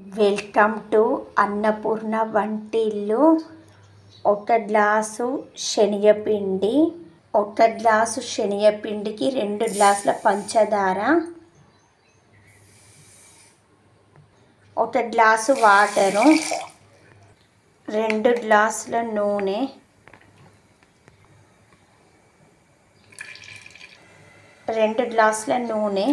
Welcome to Annapurna వంటిల్లు. ఒక glass శనగపిండి, ఒక గ్లాసు శనగపిండికి 2 గ్లాసుల పంచదార, ఒక గ్లాసు వాటరు, 2 గ్లాసుల నూనె, 2 గ్లాసుల నూనె,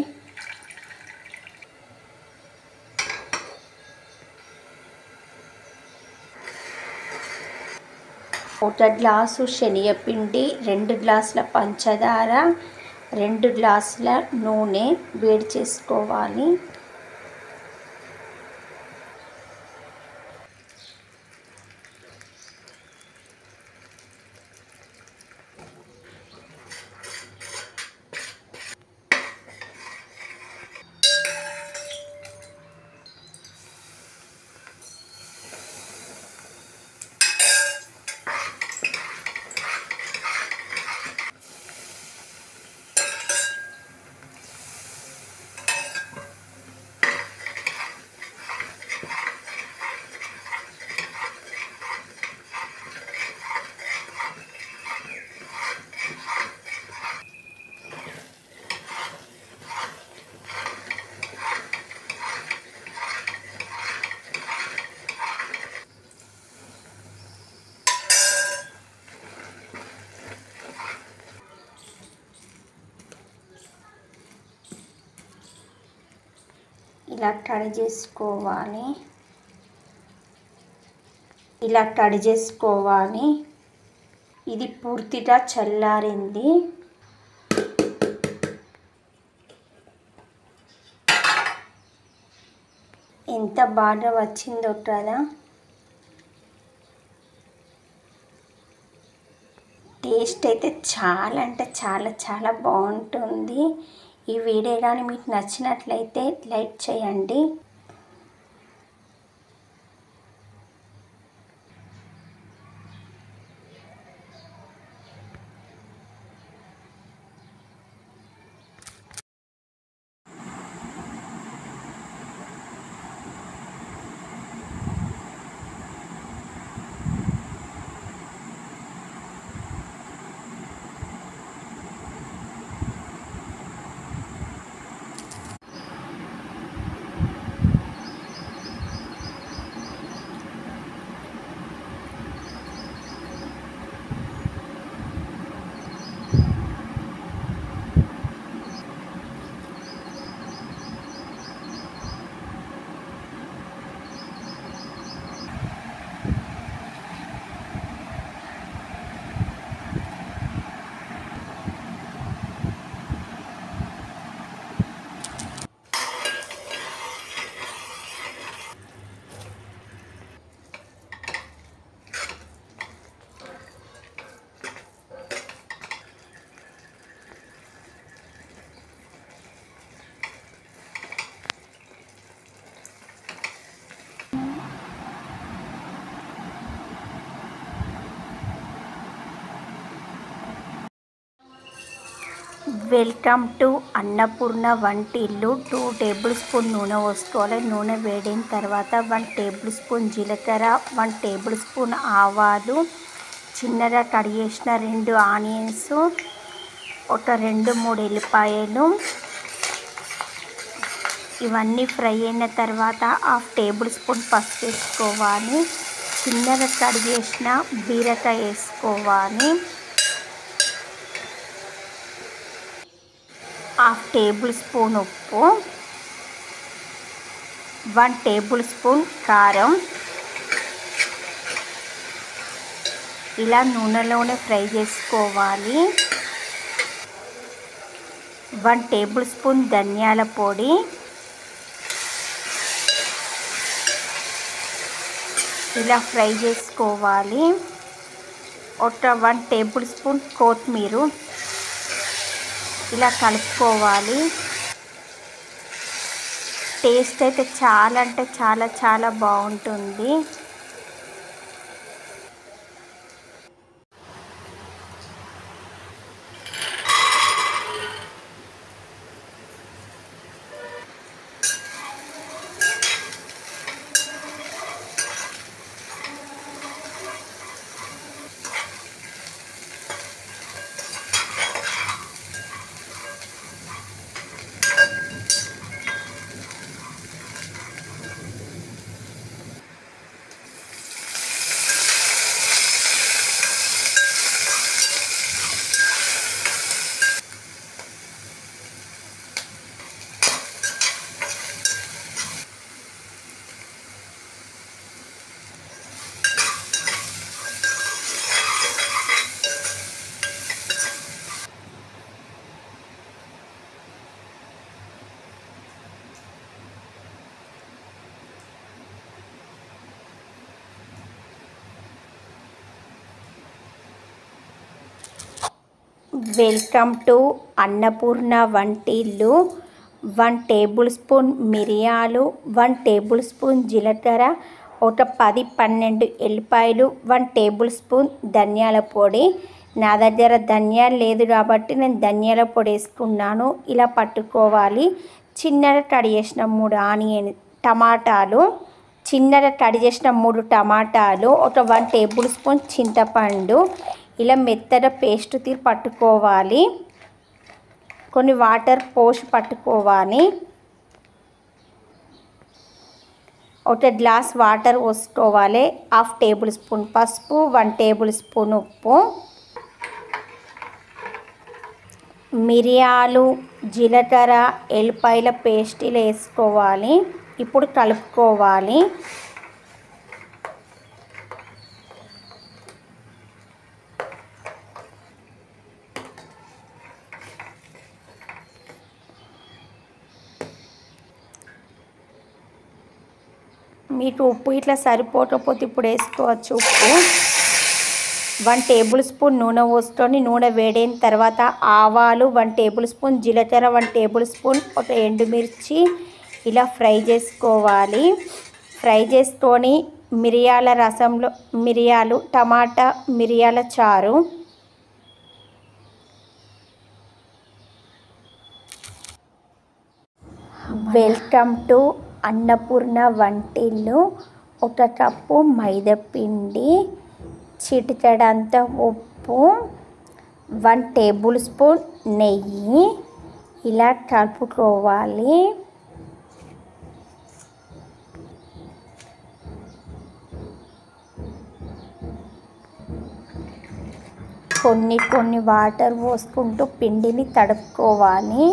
ఒక గ్లాసు శనగపిండి, 2 గ్లాసుల పంచదార, 2 గ్లాసుల నూనె వేడి చేసుకోవాలి. ఇలా కట్ చేసుకోవాలి. ఇది పూర్తిగా చల్లారింది. ఎంత బాగా వచ్చిందో కదా. టేస్ట్ అయితే చాలా అంటే చాలా చాలా బాగుంటుంది. ఈ వీడియో కానీ మీకు నచ్చినట్లయితే లైక్ చేయండి. వెల్కమ్ టు అన్నపూర్ణ వంటిల్లు. 2 టేబుల్ స్పూన్ నూనె పోసుకోవాలి. నూనె వేడిన తర్వాత 1 టేబుల్ స్పూన్ జీలకర్ర, 1 టేబుల్ స్పూన్ ఆవాలు, చిన్నగా కట్ చేసిన 2 ఆనియన్స్, ఒక 2-3 ఎల్లిపాయలు. ఇవన్నీ ఫ్రై అయిన తర్వాత 1/2 టేబుల్ స్పూన్ పసుపు వేసుకోవాలి. చిన్నగా కట్ చేసిన బీరకాయ వేసుకోవాలి. 1/2 టేబుల్ స్పూన్ ఉప్పు, 1 టేబుల్ స్పూన్ కారం. ఇలా నూనెలోనే ఫ్రై చేసుకోవాలి. 1 టేబుల్ స్పూన్ ధనియాల పొడి, ఇలా ఫ్రై చేసుకోవాలి. ఒక 1 టేబుల్ స్పూన్ కొత్తిమీర ఇలా కలుపుకోవాలి. టేస్ట్ అయితే చాలా అంటే చాలా చాలా బాగుంటుంది. వెల్కమ్ టు అన్నపూర్ణ వంటిల్లు. 1 టేబుల్ స్పూన్ మిరియాలు, 1 టేబుల్ స్పూన్ జీలకర్ర, ఒక 10-12 ఎల్లిపాయలు, 1 టేబుల్ స్పూన్ ధనియాల పొడి. నా దగ్గర ధనియాలు లేదు కాబట్టి నేను ధనియాల పొడి వేసుకున్నాను. ఇలా పట్టుకోవాలి. చిన్నగా కట్ చేసిన 3 టమాటాలు, చిన్నగా కట్ చేసిన 3 టమాటాలు, ఒక 1 టేబుల్ స్పూన్ చింతపండు. ఇలా మెత్తగా పేస్ట్ తీసి పట్టుకోవాలి. కొన్ని వాటర్ పోసి పట్టుకోవాలి. ఒక గ్లాస్ వాటర్ పోసుకోవాలి. 1/2 టేబుల్ స్పూన్ పసుపు, 1 టేబుల్ స్పూన్ ఉప్పు. మిరియాలు, జీలకర్ర, ఎల్లిపాయల పేస్టులు వేసుకోవాలి. ఇప్పుడు కలుపుకోవాలి. మీకు ఉప్పు ఇట్లా సరిపోకపోతే ఇప్పుడు వేసుకోవచ్చు ఉప్పు. 1 టేబుల్ స్పూన్ నూనె పోసుకొని నూనె వేడైన తర్వాత ఆవాలు, 1 టేబుల్ స్పూన్ జీలకర్ర, 1 టేబుల్ స్పూన్ ఒక ఎండుమిర్చి ఇలా ఫ్రై చేసుకోవాలి. ఫ్రై చేసుకొని మిరియాల రసంలో మిరియాలు, టమాటా, మిరియాల చారు, వెల్కమ్ టు అన్నపూర్ణ వంటిల్లు. 1 కప్పు మైదాపిండి, చిటికెడంత ఉప్పు, 1 టేబుల్ స్పూన్ నెయ్యి ఇలా కలుపుకోవాలి. కొన్ని వాటర్ పోసుకుంటూ పిండిని తడుపుకోవాలి.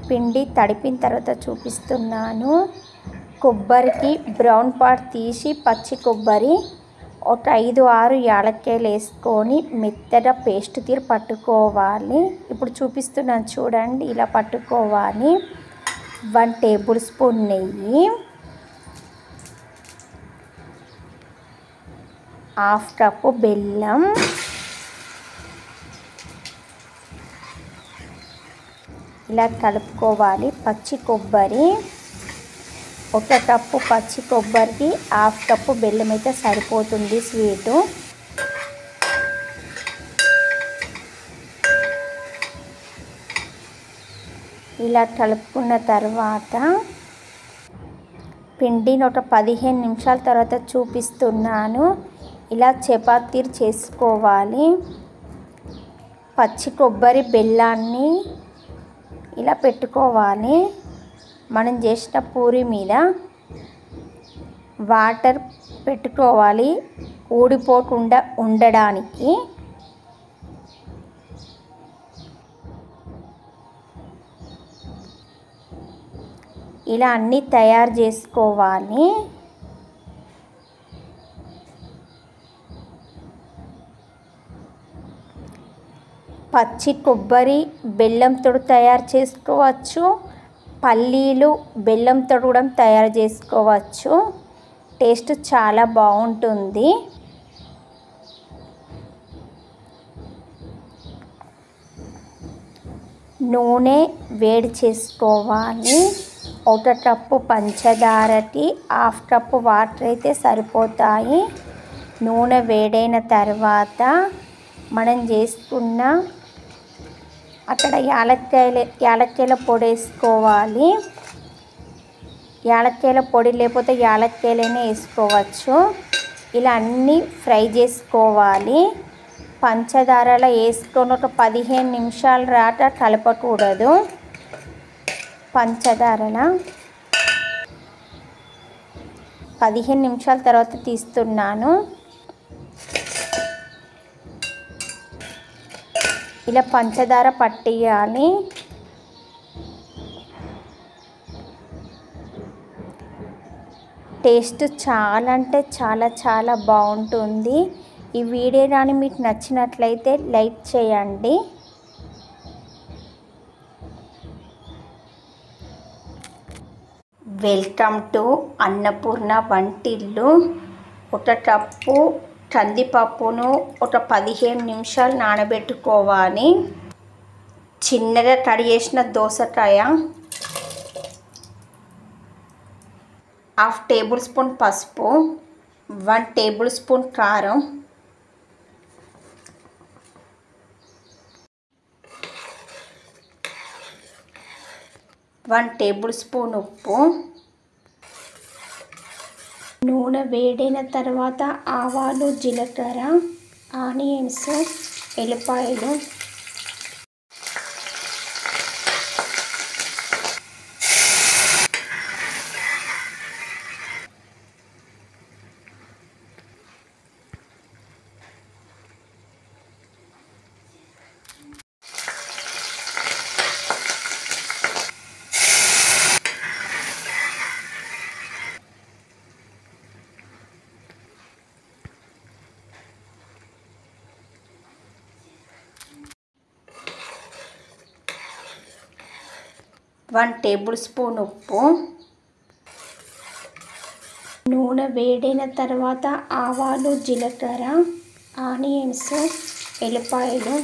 పిండి తడిపిన తర్వాత చూపిస్తున్నాను. కొబ్బరికి బ్రౌన్ పార్ట్ తీసి పచ్చి కొబ్బరి ఒక 5-6 యాలక్కాయలు వేసుకొని మెత్తగా పేస్ట్ తీరు పట్టుకోవాలి. ఇప్పుడు చూపిస్తున్నాను చూడండి, ఇలా పట్టుకోవాలి. 1 టేబుల్ స్పూన్ నెయ్యి, 1/2 కప్పు బెల్లం, ఇలా కలుపుకోవాలి. పచ్చి కొబ్బరి 1 కప్పు పచ్చి కొబ్బరికి 1/2 కప్పు బెల్లం అయితే సరిపోతుంది స్వీటు. ఇలా కలుపుకున్న తర్వాత పిండిని ఒక 15 నిమిషాల తర్వాత చూపిస్తున్నాను. ఇలా చపాతీ చేసుకోవాలి. పచ్చి కొబ్బరి బెల్లాన్ని ఇలా పెట్టుకోవాలి. మనం చేసిన పూరి మీద వాటర్ పెట్టుకోవాలి ఊడిపోకుండా ఉండడానికి. ఇలా అన్నీ తయారు చేసుకోవాలి. పచ్చి కొబ్బరి బెల్లంతో తయారు చేసుకోవచ్చు, పల్లీలు బెల్లంతో కూడా తయారు చేసుకోవచ్చు. టేస్ట్ చాలా బాగుంటుంది. నూనె వేడి చేసుకోవాలి. 1 కప్పు పంచదారకి 1/2 కప్పు వాటర్ అయితే సరిపోతాయి. నూనె వేడైన తర్వాత మనం చేసుకున్న అక్కడ యాలక్కాయల పొడి వేసుకోవాలి. యాలక్కాయల పొడి లేకపోతే యాలక్కాయలైనా వేసుకోవచ్చు. ఇలా అన్నీ ఫ్రై చేసుకోవాలి. పంచదారలో వేసుకొని ఒక 15 నిమిషాల రాట కలపకూడదు. పంచదారలో 15 నిమిషాల తర్వాత తీస్తున్నాను. ఇలా పంచదార పట్టియాలి. టేస్ట్ చాలా అంటే చాలా బాగుంటుంది. ఈ వీడియో కానీ మీకు నచ్చినట్లయితే లైక్ చేయండి. వెల్కమ్ టు అన్నపూర్ణ వంటిల్లు. 1 కప్పు కందిపప్పును ఒక 15 నిమిషాలు నానబెట్టుకోవాలి. చిన్నగా కట్ చేసిన దోసకాయ, 1/2 టేబుల్ స్పూన్ పసుపు, 1 టేబుల్ స్పూన్ కారం, 1 టేబుల్ స్పూన్ ఉప్పు. నూనె వేడైన తర్వాత ఆవాలు, జీలకర్ర, ఆనియన్స్, ఎల్లిపాయలు, వన్ టేబుల్ స్పూన్ ఉప్పు. నూనె వేడైన తర్వాత ఆవాలు, జీలకర్ర, ఆనియన్స్, ఎల్లిపాయలు,